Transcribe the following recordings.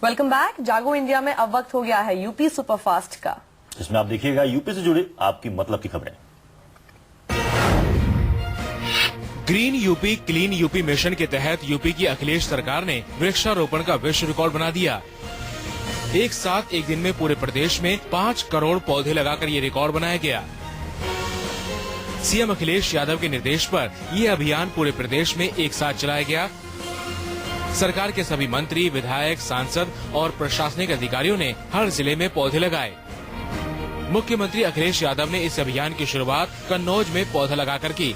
Welcome back. जागो India में अब वक्त हो गया है यूपी सुपरफास्ट का, इसमें आप देखिएगा यूपी से जुड़े आपकी मतलब की खबरें। Green UP clean UP mission के तहत यूपी की अखिलेश सरकार ने वृक्षारोपण का विश्व रिकॉर्ड बना दिया। एक साथ एक दिन में पूरे प्रदेश में 5 करोड़ पौधे लगाकर ये रिकॉर्ड बनाया गया। सीएम अखिलेश यादव के निर्देश पर ये अभियान पूरे प्रदेश में एक साथ चलाया गया। सरकार के सभी मंत्री, विधायक, सांसद और प्रशासनिक अधिकारियों ने हर जिले में पौधे लगाए। मुख्यमंत्री अखिलेश यादव ने इस अभियान की शुरुआत कन्नौज में पौधा लगाकर की।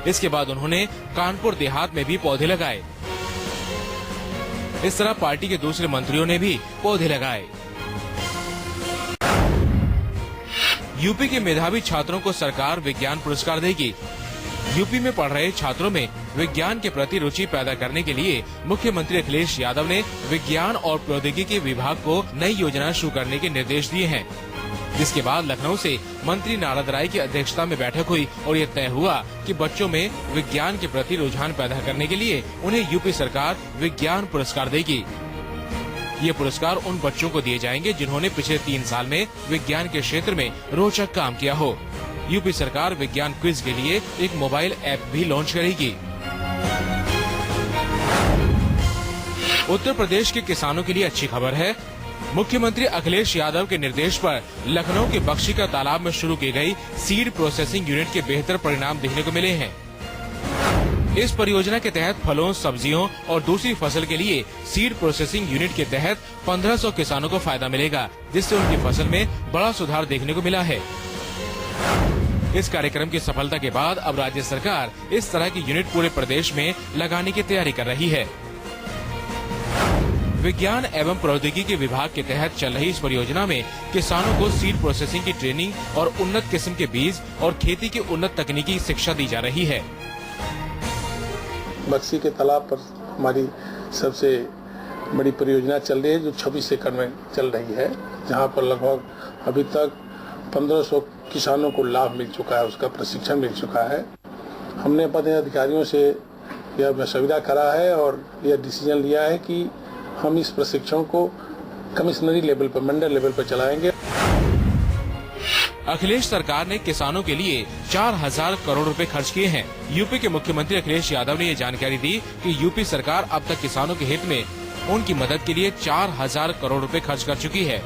इसके बाद उन्होंने कानपुर देहात में भी पौधे लगाए। इस तरह पार्टी के दूसरे मंत्रियों ने भी पौधे लगाए। यूपी के मेधावी छात्रों को सरकार विज्ञान पुरस्कार देगी। यूपी में पढ़ रहे छात्रों में विज्ञान के प्रति रुचि पैदा करने के लिए मुख्यमंत्री अखिलेश यादव ने विज्ञान और प्रौद्योगिकी विभाग को नई योजना शुरू करने के निर्देश दिए हैं, जिसके बाद लखनऊ से मंत्री नारद राय की अध्यक्षता में बैठक हुई और ये तय हुआ कि बच्चों में विज्ञान के प्रति रुझान पैदा करने के लिए उन्हें यूपी सरकार विज्ञान पुरस्कार देगी। ये पुरस्कार उन बच्चों को दिए जाएंगे जिन्होंने पिछले 3 साल में विज्ञान के क्षेत्र में रोचक काम किया हो। यूपी सरकार विज्ञान क्विज के लिए एक मोबाइल ऐप भी लॉन्च करेगी। उत्तर प्रदेश के किसानों के लिए अच्छी खबर है। मुख्यमंत्री अखिलेश यादव के निर्देश पर लखनऊ के बख्शी का तालाब में शुरू की गई सीड प्रोसेसिंग यूनिट के बेहतर परिणाम देखने को मिले हैं। इस परियोजना के तहत फलों, सब्जियों और दूसरी फसल के लिए सीड प्रोसेसिंग यूनिट के तहत 1500 किसानों को फायदा मिलेगा, जिससे उनकी फसल में बड़ा सुधार देखने को मिला है। इस कार्यक्रम की सफलता के बाद अब राज्य सरकार इस तरह की यूनिट पूरे प्रदेश में लगाने की तैयारी कर रही है। विज्ञान एवं प्रौद्योगिकी विभाग के तहत चल रही इस परियोजना में किसानों को सीड प्रोसेसिंग की ट्रेनिंग और उन्नत किस्म के बीज और खेती की उन्नत तकनीकी शिक्षा दी जा रही है। बक्सी के तालाब पर हमारी सबसे बड़ी परियोजना चल रही है, जो 26 एकड़ में चल रही है, जहां पर लगभग अभी तक 1500 किसानों को लाभ मिल चुका है, उसका प्रशिक्षण मिल चुका है। हमने अपने अधिकारियों से यह मशविरा करा है और यह डिसीजन लिया है कि हम इस प्रशिक्षण को कमिश्नरी लेवल पर, मंडल लेवल पर चलाएंगे। अखिलेश सरकार ने किसानों के लिए 4000 करोड़ रुपए खर्च किए हैं। यूपी के मुख्यमंत्री अखिलेश यादव ने ये जानकारी दी कि यूपी सरकार अब तक किसानों के हित में उनकी मदद के लिए 4000 करोड़ रुपए खर्च कर चुकी है।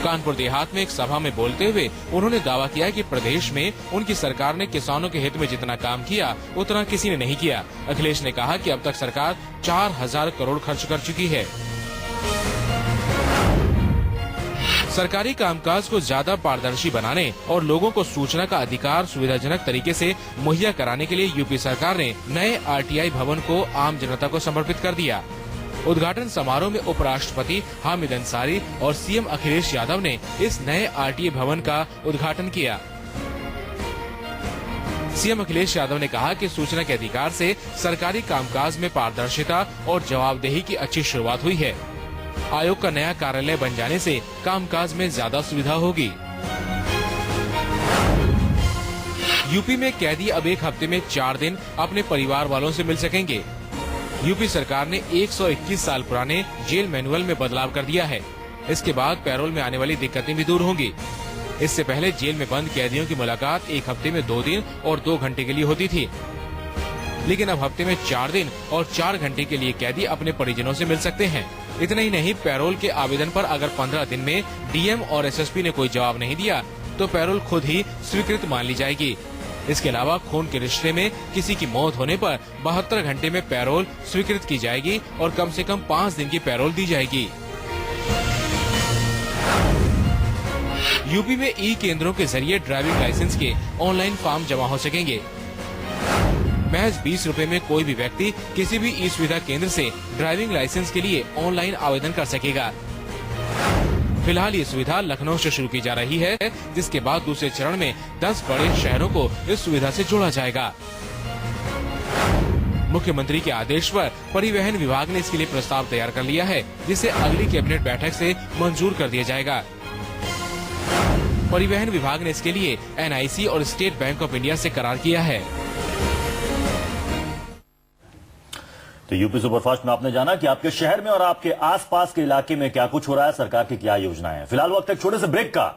कानपुर देहात में एक सभा में बोलते हुए उन्होंने दावा किया कि प्रदेश में उनकी सरकार ने किसानों के हित में जितना काम किया उतना किसी ने नहीं किया। अखिलेश ने कहा कि अब तक सरकार 4000 करोड़ खर्च कर चुकी है। सरकारी कामकाज को ज्यादा पारदर्शी बनाने और लोगों को सूचना का अधिकार सुविधाजनक तरीके से मुहैया कराने के लिए यूपी सरकार ने नए आरटीआई भवन को आम जनता को समर्पित कर दिया। उद्घाटन समारोह में उपराष्ट्रपति हामिद अंसारी और सीएम अखिलेश यादव ने इस नए आरटीआई भवन का उद्घाटन किया। सीएम अखिलेश यादव ने कहा कि सूचना के अधिकार से सरकारी कामकाज में पारदर्शिता और जवाबदेही की अच्छी शुरुआत हुई है। आयोग का नया कार्यालय बन जाने से कामकाज में ज्यादा सुविधा होगी। यूपी में कैदी अब एक हफ्ते में 4 दिन अपने परिवार वालों से मिल सकेंगे। यूपी सरकार ने 121 साल पुराने जेल मैनुअल में बदलाव कर दिया है। इसके बाद पैरोल में आने वाली दिक्कतें भी दूर होंगी। इससे पहले जेल में बंद कैदियों की मुलाकात एक हफ्ते में 2 दिन और 2 घंटे के लिए होती थी, लेकिन अब हफ्ते में 4 दिन और 4 घंटे के लिए कैदी अपने परिजनों से मिल सकते हैं। इतना ही नहीं, पैरोल के आवेदन पर अगर 15 दिन में डीएम और एसएसपी ने कोई जवाब नहीं दिया तो पैरोल खुद ही स्वीकृत मान ली जाएगी। इसके अलावा खून के रिश्ते में किसी की मौत होने पर 72 घंटे में पैरोल स्वीकृत की जाएगी और कम से कम 5 दिन की पैरोल दी जाएगी। यूपी में ई केंद्रों के जरिए ड्राइविंग लाइसेंस के ऑनलाइन फॉर्म जमा हो सकेंगे। महज 20 रुपए में कोई भी व्यक्ति किसी भी ई सुविधा केंद्र से ड्राइविंग लाइसेंस के लिए ऑनलाइन आवेदन कर सकेगा। फिलहाल ये सुविधा लखनऊ से शुरू की जा रही है, जिसके बाद दूसरे चरण में 10 बड़े शहरों को इस सुविधा से जोड़ा जाएगा। मुख्यमंत्री के आदेश पर परिवहन विभाग ने इसके लिए प्रस्ताव तैयार कर लिया है, जिसे अगली कैबिनेट बैठक से मंजूर कर दिया जाएगा। परिवहन विभाग ने इसके लिए एनआईसी और स्टेट बैंक ऑफ इंडिया से करार किया है। तो यूपी सुपरफास्ट में आपने जाना कि आपके शहर में और आपके आसपास के इलाके में क्या कुछ हो रहा है, सरकार की क्या योजनाएं हैं। फिलहाल वक्त एक छोटे से ब्रेक का।